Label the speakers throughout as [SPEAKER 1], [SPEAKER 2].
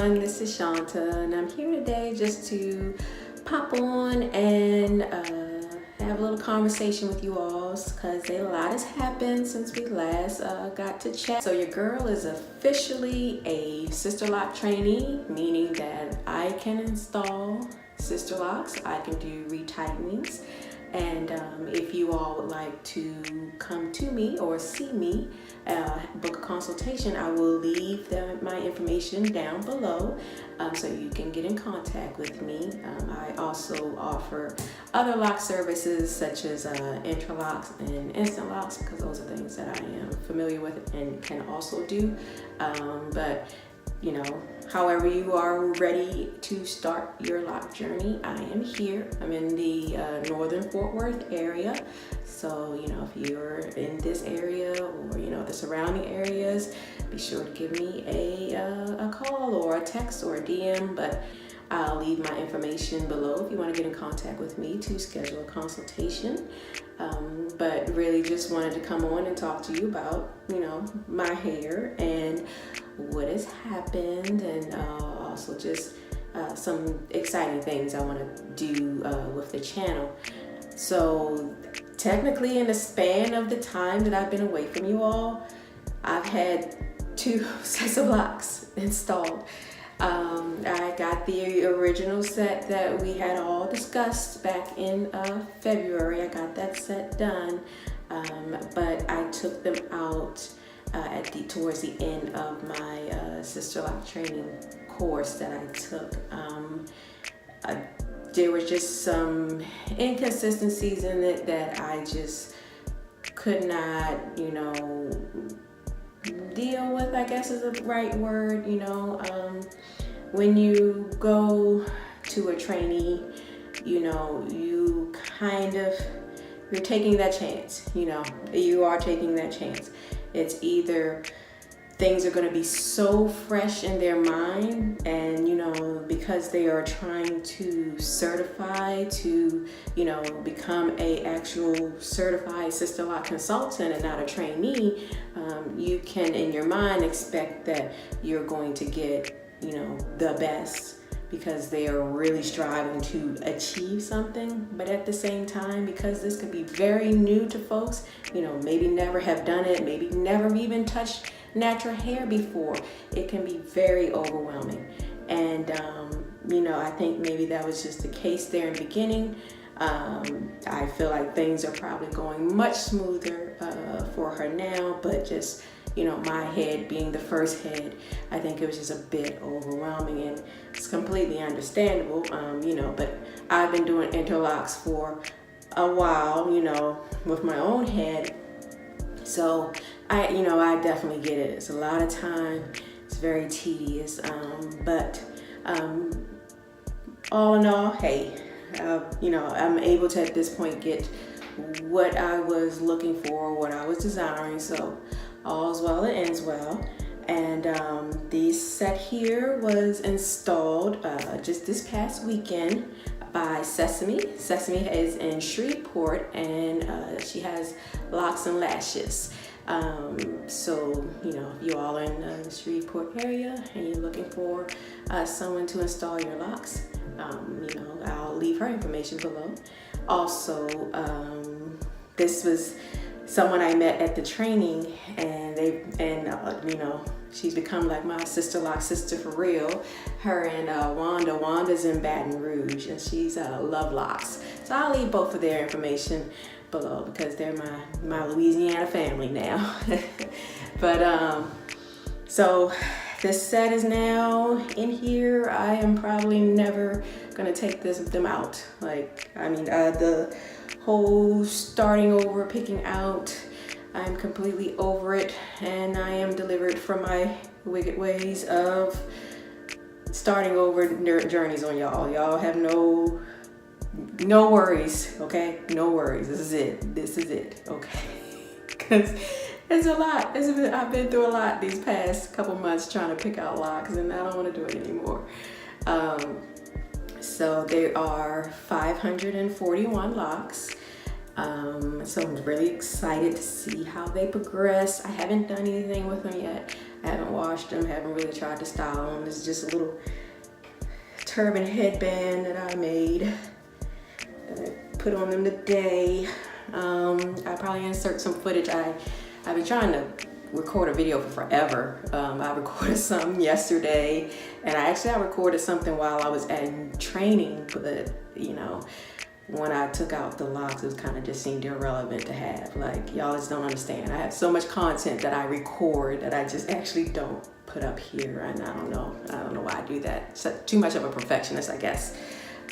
[SPEAKER 1] everyone, this is Shanta and I'm here today just to pop on and have a little conversation with you all because a lot has happened since we last got to chat. So your girl is officially a Sisterlock trainee, meaning that I can install Sisterlocks, I can do retightenings, and if you all would like to come to me or see me, book a consultation, I will leave my information down below so you can get in contact with me. I also offer other lock services such as interlocks and instant locks because those are things that I am familiar with and can also do. But you know, however you are ready to start your lock journey, I am here. I'm in the northern Fort Worth area. So, you know, if you're in this area or, you know, the surrounding areas, be sure to give me a call or a text or a DM, but I'll leave my information below if you want to get in contact with me to schedule a consultation. But really just wanted to come on and talk to you about, you know, my hair and what has happened, and also just some exciting things I want to do with the channel. So technically in the span of the time that I've been away from you all, I've had 2 sets of locks installed. I got the original set that we had all discussed back in February. I got that set done, but I took them out towards the end of my Sisterlock training course that I took. There were just some inconsistencies in it that I just could not, you know, deal with, I guess is the right word. You know, when you go to a trainee, you know, you're taking that chance. You know, you are taking that chance. It's either things are going to be so fresh in their mind, and you know, because they are trying to certify to, you know, become a actual certified Sisterlock consultant and not a trainee, you can in your mind expect that you're going to get, you know, the best because they are really striving to achieve something. But at the same time, because this could be very new to folks, you know, maybe never have done it, maybe never even touched natural hair before, it can be very overwhelming. And you know, I think maybe that was just the case there in the beginning. I feel like things are probably going much smoother for her now, but just, you know, my head being the first head, I think it was just a bit overwhelming, and it's completely understandable. You know, but I've been doing interlocks for a while, you know, with my own head. So you know, I definitely get it. It's a lot of time. It's very tedious. But all in all, hey, you know, I'm able to at this point get what I was looking for, what I was desiring. So all's well that ends well. And the set here was installed just this past weekend by Sesame. Sesame is in Shreveport, and she has locks and lashes. So, you know, if you all are in the Shreveport area and you're looking for someone to install your locks, you know, I'll leave her information below. Also, this was someone I met at the training, and you know, she's become like my Sisterlock sister for real. Her and Wanda. Wanda's in Baton Rouge, and she's Love Locs. So I'll leave both of their information below because they're my Louisiana family now. But so this set is now in here. I am probably never gonna take them out. Like, I mean, the whole starting over, picking out, I'm completely over it, and I am delivered from my wicked ways of starting over journeys on y'all. Y'all have no worries, okay? No worries. This is it, okay? Because it's a lot. I've been through a lot these past couple months trying to pick out locks, and I don't want to do it anymore. So there are 541 locks. So I'm really excited to see how they progress. I haven't done anything with them yet. I haven't washed them, haven't really tried to style them. It's just a little turban headband that I made that I put on them today. I'll probably insert some footage. I've been trying to record a video for forever. I recorded some yesterday, and I recorded something while I was in training, but you know, when I took out the locks, it kind of just seemed irrelevant to have. Like, y'all just don't understand. I have so much content that I record that I just actually don't put up here, and I don't know why I do that. It's too much of a perfectionist, I guess.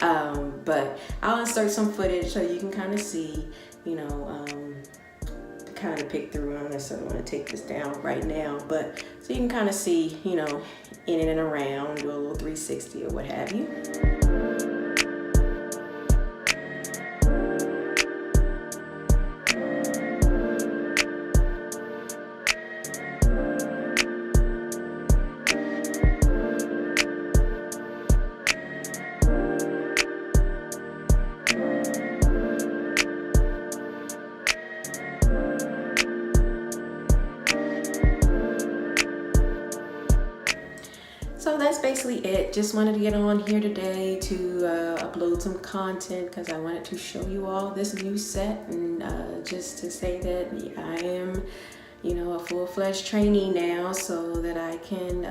[SPEAKER 1] But I'll insert some footage so you can kind of see, you know, kind of pick through. I don't necessarily want to take this down right now, but so you can kind of see, you know, in and around, do a little 360 or what have you. So that's basically it. Just wanted to get on here today to upload some content because I wanted to show you all this new set, and just to say that I am, you know, a full-fledged trainee now, so that I can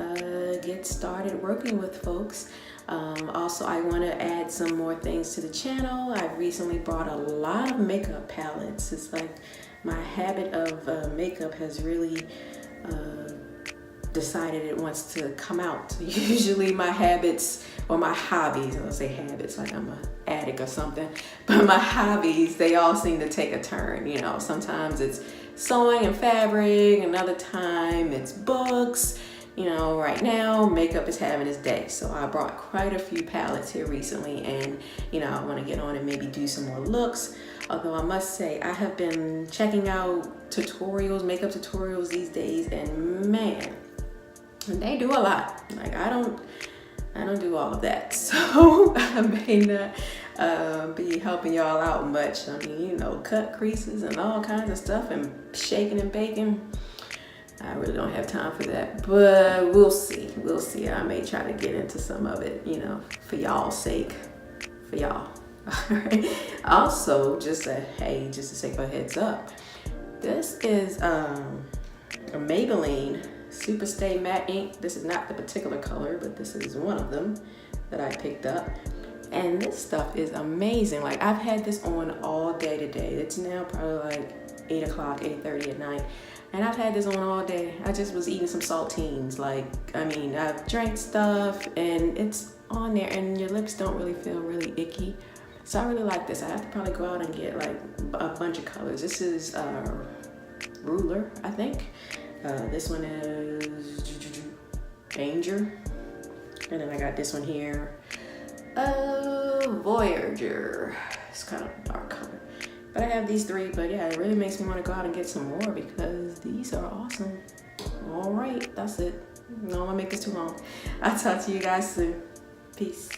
[SPEAKER 1] get started working with folks. Also, I want to add some more things to the channel. I've recently brought a lot of makeup palettes. It's like my habit of makeup has really decided it wants to come out. Usually my habits, or my hobbies, I don't say habits like I'm an addict or something, but my hobbies, they all seem to take a turn. You know, sometimes it's sewing and fabric, another time it's books. You know, right now makeup is having its day, so I brought quite a few palettes here recently, and you know, I want to get on and maybe do some more looks. Although I must say, I have been checking out tutorials, makeup tutorials these days, and man, they do a lot. Like, I don't do all of that, so I may not be helping y'all out much. I mean, you know, cut creases and all kinds of stuff and shaking and baking. I really don't have time for that, but we'll see. We'll see. I may try to get into some of it, you know, for y'all's sake, for y'all. Also, just to say for a heads up, this is a Maybelline Super Stay Matte Ink. This is not the particular color, but this is one of them that I picked up. And this stuff is amazing. Like, I've had this on all day today. It's now probably like 8 o'clock, 8:30 at night. And I've had this on all day. I just was eating some saltines. Like, I mean, I've drank stuff and it's on there, and your lips don't really feel really icky. So I really like this. I have to probably go out and get like a bunch of colors. This is Ruler, I think. This one is Danger. And then I got this one here, Voyager. It's kind of a dark color. But I have these three, but yeah, it really makes me want to go out and get some more because these are awesome. All right, that's it. I don't want to make this too long. I'll talk to you guys soon. Peace.